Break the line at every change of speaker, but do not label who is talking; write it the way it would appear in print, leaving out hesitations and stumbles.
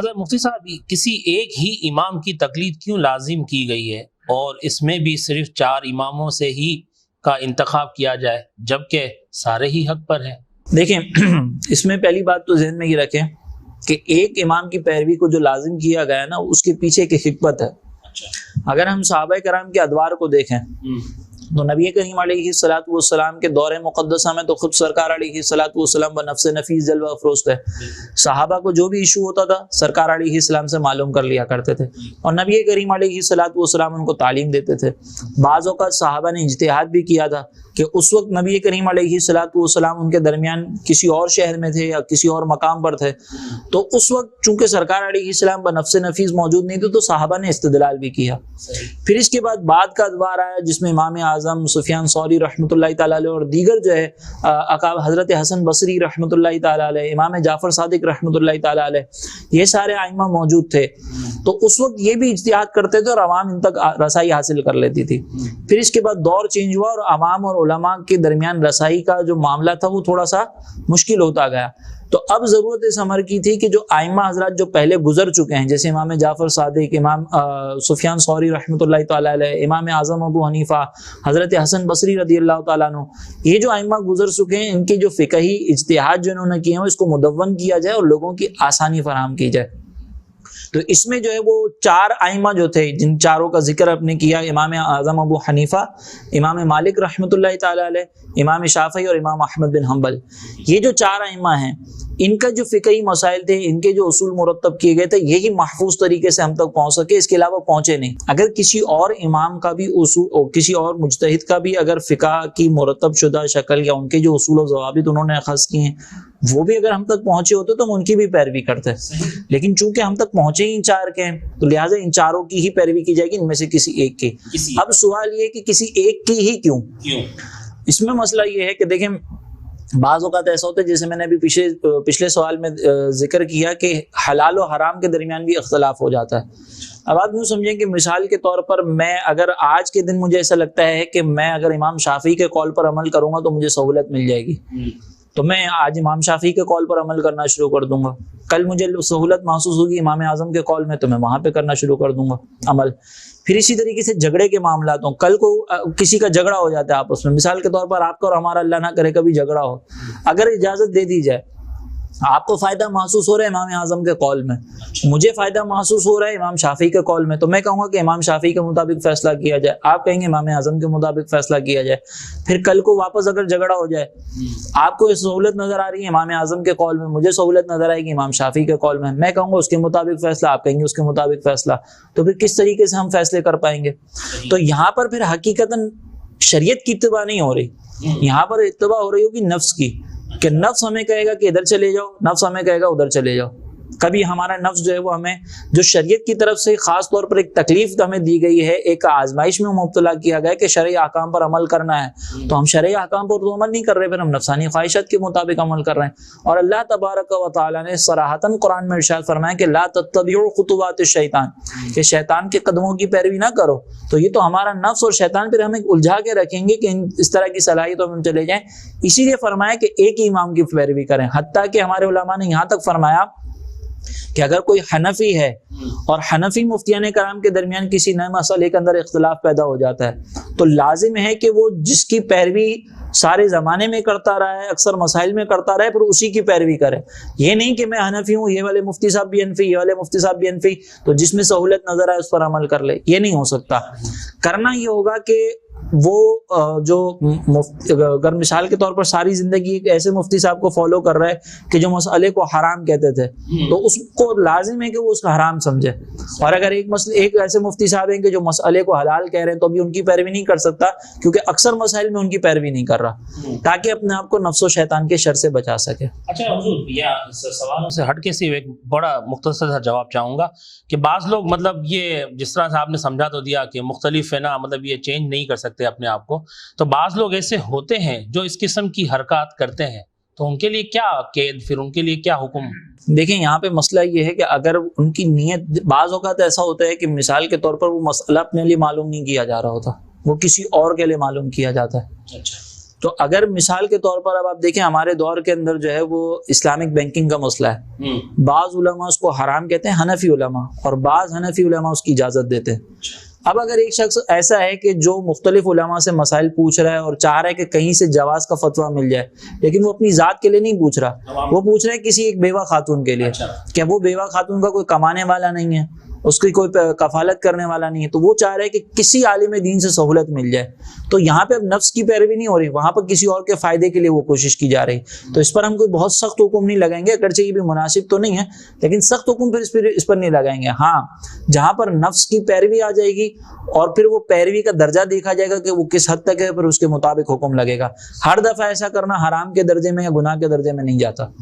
اگر مفتی صاحب کسی ایک ہی امام کی تقلید کیوں لازم کی گئی ہے اور اس میں بھی صرف 4 اماموں سے ہی کا انتخاب کیا جائے جبکہ سارے ہی حق پر ہیں؟
دیکھیں اس میں پہلی بات تو ذہن میں یہ رکھیں کہ ایک امام کی پیروی کو جو لازم کیا گیا نا اس کے پیچھے کی حکمت ہے. اگر ہم صحابہ کرام کے ادوار کو دیکھیں تو نبی کریم علیہ الصلوۃ والسلام کے دور مقدسہ میں تو خود سرکار علیہ الصلوۃ والسلام بنفس نفیس جلوہ افروز تھے. صحابہ کو جو بھی ایشو ہوتا تھا سرکار علیہ السلام سے معلوم کر لیا کرتے تھے اور نبی کریم علیہ الصلوۃ والسلام ان کو تعلیم دیتے تھے. بعض اوقات صحابہ نے اجتہاد بھی کیا تھا کہ اس وقت نبی کریم علیہ الصلوۃ والسلام ان کے درمیان کسی اور شہر میں تھے یا کسی اور مقام پر تھے، تو اس وقت چونکہ سرکار علیہ السلام بنفس نفیس موجود نہیں تھے تو صحابہ نے استدلال بھی کیا. پھر اس کے بعد کا ادوار آیا جس میں امام اعظم سفیان ثوری رحمۃ اللہ تعالی علیہ اور دیگر جو ہے حضرت حسن بصری رحمۃ اللہ تعالی علیہ، امام جعفر صادق رحمۃ اللہ تعالی علیہ، یہ سارے ائمہ موجود تھے. تو اس وقت یہ بھی اجتہاد کرتے تھے اور عوام ان تک رسائی حاصل کر لیتی تھی. پھر اس کے بعد دور چینج ہوا اور عوام اور علماء کے درمیان رسائی کا جو معاملہ تھا وہ تھوڑا سا مشکل ہوتا گیا. تو اب ضرورت اس امر کی تھی کہ جو ائمہ حضرات جو پہلے گزر چکے ہیں جیسے امام جعفر صادق، امام سفیان ثوری رحمۃ اللہ تعالی علیہ، امام اعظم ابو حنیفہ، حضرت حسن بصری رضی اللہ تعالیٰ عنہ، یہ جو ائمہ گزر چکے ہیں ان کے جو فقہی اجتہاد جو انہوں نے کیے ہیں اس کو مدون کیا جائے اور لوگوں کی آسانی فراہم کی جائے. تو اس میں جو ہے وہ 4 ائمہ جو تھے جن چاروں کا ذکر آپ نے کیا، امام اعظم ابو حنیفہ، امام مالک رحمۃ اللہ تعالی علیہ، امام شافعی اور امام احمد بن حنبل، یہ جو 4 ائمہ ہیں ان کا جو فقہی مسائل تھے، ان کے جو اصول مرتب کیے گئے تھے، یہی محفوظ طریقے سے ہم تک پہنچ سکے، اس کے علاوہ پہنچے نہیں. اگر کسی اور امام کا بھی اصول اور کسی اور مجتہد کا بھی اگر فقہ کی مرتب شدہ شکل یا ان کے جو اصول و ضوابط انہوں نے اخذ کیے ہیں وہ بھی اگر ہم تک پہنچے ہوتے تو ہم ان کی بھی پیروی کرتے. لیکن چونکہ ہم تک پہنچے ہی ان 4 کے ہیں تو لہٰذا ان 4 کی ہی پیروی کی جائے گی، ان میں سے کسی ایک کی. اب سوال یہ ہے کہ کسی ایک کی ہی کیوں؟ اس میں مسئلہ یہ ہے کہ دیکھیں بعض اوقات ایسا ہوتا ہے جیسے میں نے ابھی پچھلے سوال میں ذکر کیا کہ حلال و حرام کے درمیان بھی اختلاف ہو جاتا ہے. اب آپ یوں سمجھیں کہ مثال کے طور پر میں اگر آج کے دن مجھے ایسا لگتا ہے کہ میں اگر امام شافعی کے قول پر عمل کروں گا تو مجھے سہولت مل جائے گی، تو میں آج امام شافعی کے قول پر عمل کرنا شروع کر دوں گا. کل مجھے سہولت محسوس ہوگی امام اعظم کے قول میں تو میں وہاں پہ کرنا شروع کر دوں گا عمل. پھر اسی طریقے سے جھگڑے کے معاملات ہوں، کل کو کسی کا جھگڑا ہو جاتا ہے آپس میں، مثال کے طور پر آپ کا اور ہمارا اللہ نہ کرے کبھی جھگڑا ہو، اگر اجازت دے دی جائے، آپ کو فائدہ محسوس ہو رہا ہے امام اعظم کے قول میں، مجھے فائدہ محسوس ہو رہا ہے امام شافعی کے قول میں، تو میں کہوں گا کہ امام شافعی کے مطابق فیصلہ کیا جائے، آپ کہیں گے امام اعظم کے مطابق فیصلہ کیا جائے. پھر کل کو واپس اگر جھگڑا ہو جائے، آپ کو سہولت نظر آ رہی ہے امام اعظم کے قول میں، مجھے سہولت نظر آئے گی امام شافعی کے قول میں کہوں گا اس کے مطابق فیصلہ، آپ کہیں گے اس کے مطابق فیصلہ، تو پھر کس طریقے سے ہم فیصلے کر پائیں گے؟ تو یہاں پر پھر حقیقتاً شریعت کی اتباع نہیں ہو رہی، یہاں پر اتباع ہو رہی ہوگی نفس کی، کہ نفس ہمیں کہے گا کہ ادھر چلے جاؤ، نفس ہمیں کہے گا ادھر چلے جاؤ. کبھی ہمارا نفس جو ہے وہ ہمیں جو شریعت کی طرف سے خاص طور پر ایک تکلیف ہمیں دی گئی ہے، ایک آزمائش میں مبتلا کیا گیا ہے کہ شرعی احکام پر عمل کرنا ہے، تو ہم شرعی احکام پر تو عمل نہیں کر رہے، پھر ہم نفسانی خواہشات کے مطابق عمل کر رہے ہیں. اور اللہ تبارک و تعالی نے صراحتاً قرآن میں ارشاد فرمایا کہ لا تتبعوا خطوات الشیطان، کہ شیطان کے قدموں کی پیروی نہ کرو. تو یہ تو ہمارا نفس اور شیطان پھر ہمیں الجھا کے رکھیں گے کہ اس طرح کی صلاحیتوں میں چلے جائیں. اسی لیے فرمایا کہ ایک ہی امام کی پیروی کریں. حتیٰ کہ ہمارے علماء نے یہاں تک فرمایا کہ اگر کوئی حنفی ہے اور حنفی مفتیان کرام کے درمیان کسی نئے مسئلے کے اندر اختلاف پیدا ہو جاتا ہے تو لازم ہے کہ وہ جس کی پیروی سارے زمانے میں کرتا رہا ہے، اکثر مسائل میں کرتا رہے، پھر اسی کی پیروی کرے. یہ نہیں کہ میں حنفی ہوں، یہ والے مفتی صاحب بھی حنفی، یہ والے مفتی صاحب بھی حنفی، تو جس میں سہولت نظر آئے اس پر عمل کر لے. یہ نہیں ہو سکتا. کرنا یہ ہوگا کہ وہ جو اگر مثال کے طور پر ساری زندگی ایک ایسے مفتی صاحب کو فالو کر رہا ہے کہ جو مسئلے کو حرام کہتے تھے تو اس کو لازم ہے کہ وہ اس کا حرام سمجھے. اور اگر ایک ایسے مفتی صاحب ہیں کہ جو مسئلے کو حلال کہہ رہے ہیں تو ابھی ان کی پیروی نہیں کر سکتا کیونکہ اکثر مسائل میں ان کی پیروی نہیں کر رہا، تاکہ اپنے آپ کو نفس و شیطان کے شر سے بچا سکے.
اچھا حضور، یہ سوالوں سے ہٹ کے صرف ایک بڑا مختصر سا جواب چاہوں گا کہ بعض لوگ مطلب یہ جس طرح سے آپ نے سمجھا تو دیا کہ مختلف ہے نا، مطلب یہ چینج نہیں کر سکتے اپنے آپ کو، تو بعض لوگ ایسے ہوتے ہیں جو اس قسم کی حرکات کرتے ہیں، تو ان کے لیے کیا قید، پھر ان کے لیے کیا حکم؟
دیکھیں یہاں پہ مسئلہ یہ ہے کہ اگر ان کی نیت، بعض اوقات ایسا ہوتا ہے کہ مثال کے طور پر وہ مسئلہ اپنے لیے معلوم نہیں کیا جا رہا ہوتا، وہ کسی اور کے لیے معلوم کیا جاتا ہے. تو اگر مثال کے طور پر اب آپ دیکھیں ہمارے دور کے اندر جو ہے وہ اسلامک بینکنگ کا مسئلہ ہے، بعض علماء اس کو حرام کہتے ہیں، حنفی علماء، اور بعض حنفی علماء اس کی اجازت دیتے ہیں۔ اب اگر ایک شخص ایسا ہے کہ جو مختلف علماء سے مسائل پوچھ رہا ہے اور چاہ رہا ہے کہ کہیں سے جواز کا فتویٰ مل جائے، لیکن وہ اپنی ذات کے لیے نہیں پوچھ رہا، وہ پوچھ رہا ہے کسی ایک بیوہ خاتون کے لیے، کہ وہ بیوہ خاتون کا کوئی کمانے والا نہیں ہے، اس کی کوئی کفالت کرنے والا نہیں ہے، تو وہ چاہ رہے ہیں کہ کسی عالم دین سے سہولت مل جائے، تو یہاں پہ اب نفس کی پیروی نہیں ہو رہی، وہاں پر کسی اور کے فائدے کے لیے وہ کوشش کی جا رہی، تو اس پر ہم کوئی بہت سخت حکم نہیں لگائیں گے، اگرچہ یہ بھی مناسب تو نہیں ہے، لیکن سخت حکم پھر اس پر نہیں لگائیں گے۔ ہاں جہاں پر نفس کی پیروی آ جائے گی اور پھر وہ پیروی کا درجہ دیکھا جائے گا کہ وہ کس حد تک ہے، پھر اس کے مطابق حکم لگے گا۔ ہر دفعہ ایسا کرنا حرام کے درجے میں یا گناہ کے درجے میں نہیں جاتا۔